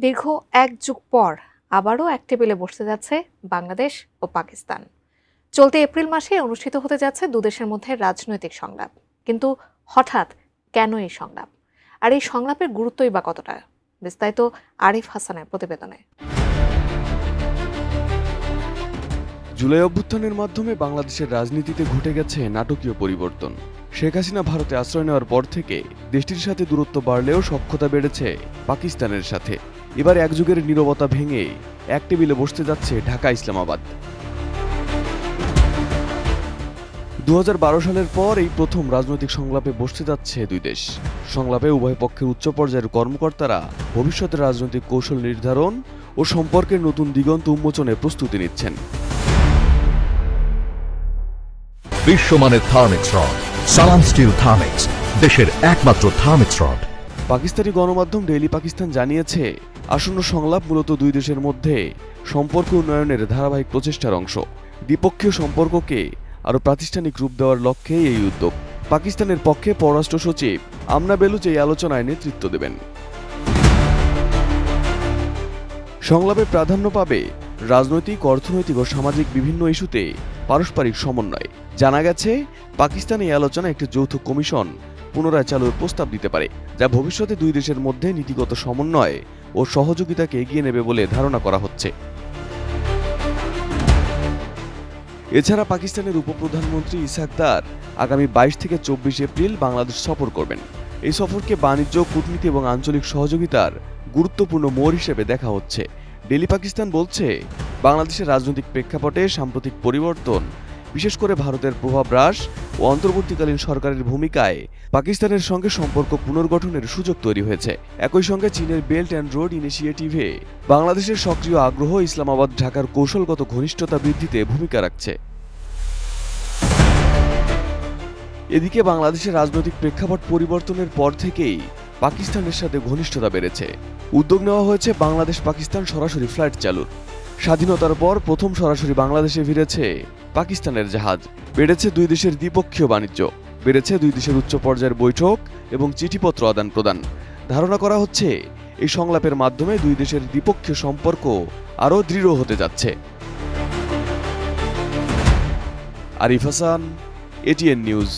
দীর্ঘ এক যুগ পর আবারও এক টেবিলে বসতে যাচ্ছে বাংলাদেশ ও পাকিস্তান। চলতি এপ্রিল মাসে অনুষ্ঠিত হতে যাচ্ছে দুদেশের মধ্যে রাজনৈতিক সংলাপ। কিন্তু হঠাৎ কেন এই সংলাপ, আর এই সংলাপের গুরুত্বই বা কতটা? বিস্তারিত আরিফ হাসানের প্রতিবেদনে। জুলাই অভ্যুত্থানের মাধ্যমে বাংলাদেশের রাজনীতিতে ঘটে গেছে নাটকীয় পরিবর্তন। শেখ হাসিনা ভারতে আশ্রয় নেওয়ার পর থেকে দেশটির সাথে দূরত্ব বাড়লেও সখ্যতা বেড়েছে পাকিস্তানের সাথে। এবার এক যুগের নীরবতা ভেঙে এক টেবিলে বসতে যাচ্ছে ঢাকা ইসলামাবাদ। 2012 সালের পর এই প্রথম রাজনৈতিক সংলাপে বসতে যাচ্ছে দুই দেশ। সংলাপে উভয় পক্ষের উচ্চ পর্যায়ের কর্মকর্তারা ভবিষ্যতের রাজনৈতিক কৌশল নির্ধারণ ও সম্পর্কের নতুন দিগন্ত উন্মোচনে প্রস্তুতি নিচ্ছেন। বিশ্বমানের থার্মিক্স রড, সালাম স্টিল থার্মিক্স, দেশের একমাত্র থার্মিক্স রড। পাকিস্তানি গণমাধ্যম ডেইলি পাকিস্তান জানিয়েছে, আসন্ন সংলাপ মূলত দুই দেশের মধ্যে সম্পর্ক উন্নয়নের ধারাবাহিক প্রচেষ্টার অংশ। দ্বিপক্ষীয় সম্পর্ককে আরও প্রাতিষ্ঠানিক রূপ দেওয়ার লক্ষ্যে এই উদ্যোগ। পাকিস্তানের পক্ষে পররাষ্ট্র সচিব আমনা বেলুচ এই আলোচনায় নেতৃত্ব দেবেন। সংলাপে প্রাধান্য পাবে রাজনৈতিক, অর্থনৈতিক ও সামাজিক বিভিন্ন ইস্যুতে পারস্পরিক সমন্বয়। জানা গেছে, পাকিস্তান এই আলোচনায় একটি যৌথ কমিশন পুনরায় চালুর প্রস্তাব দিতে পারে, যা ভবিষ্যতে দুই দেশের মধ্যে নীতিগত সমন্বয় ও সহযোগিতাকে এগিয়ে নেবে বলে ধারণা করা হচ্ছে। এছাড়া পাকিস্তানের উপপ্রধানমন্ত্রী ইসহাক দার আগামী 22 থেকে 24 এপ্রিল বাংলাদেশ সফর করবেন। এই সফরকে বাণিজ্য, কূটনীতি এবং আঞ্চলিক সহযোগিতার গুরুত্বপূর্ণ মোড় হিসেবে দেখা হচ্ছে। ডেইলি পাকিস্তান বলছে, বাংলাদেশের রাজনৈতিক প্রেক্ষাপটে সাম্প্রতিক পরিবর্তন, বিশেষ করে ভারতের প্রভাব হ্রাস ও অন্তর্বর্তীকালীন সরকারের ভূমিকায় পাকিস্তানের সঙ্গে সম্পর্ক পুনর্গঠনের সুযোগ তৈরি হয়েছে। একই সঙ্গে চীনের বেল্ট অ্যান্ড রোড ইনিশিয়েটিভে বাংলাদেশের সক্রিয় আগ্রহ ইসলামাবাদ ঢাকার কৌশলগত ঘনিষ্ঠতা বৃদ্ধিতে ভূমিকা রাখছে। এদিকে বাংলাদেশের রাজনৈতিক প্রেক্ষাপট পরিবর্তনের পর থেকেই পাকিস্তানের সাথে ঘনিষ্ঠতা বেড়েছে। উদ্যোগ নেওয়া হয়েছে বাংলাদেশ পাকিস্তান সরাসরি ফ্লাইট চালুর। স্বাধীনতার পর প্রথম সরাসরি বাংলাদেশে ফিরেছে পাকিস্তানের জাহাজ। বেড়েছে দুই দেশের দ্বিপক্ষীয় বাণিজ্য, বেড়েছে দুই দেশের উচ্চ পর্যায়ের বৈঠক এবং চিঠিপত্র আদান প্রদান। ধারণা করা হচ্ছে, এই সংলাপের মাধ্যমে দুই দেশের দ্বিপক্ষীয় সম্পর্ক আরও দৃঢ় হতে যাচ্ছে। Arif Hasan, ATN news.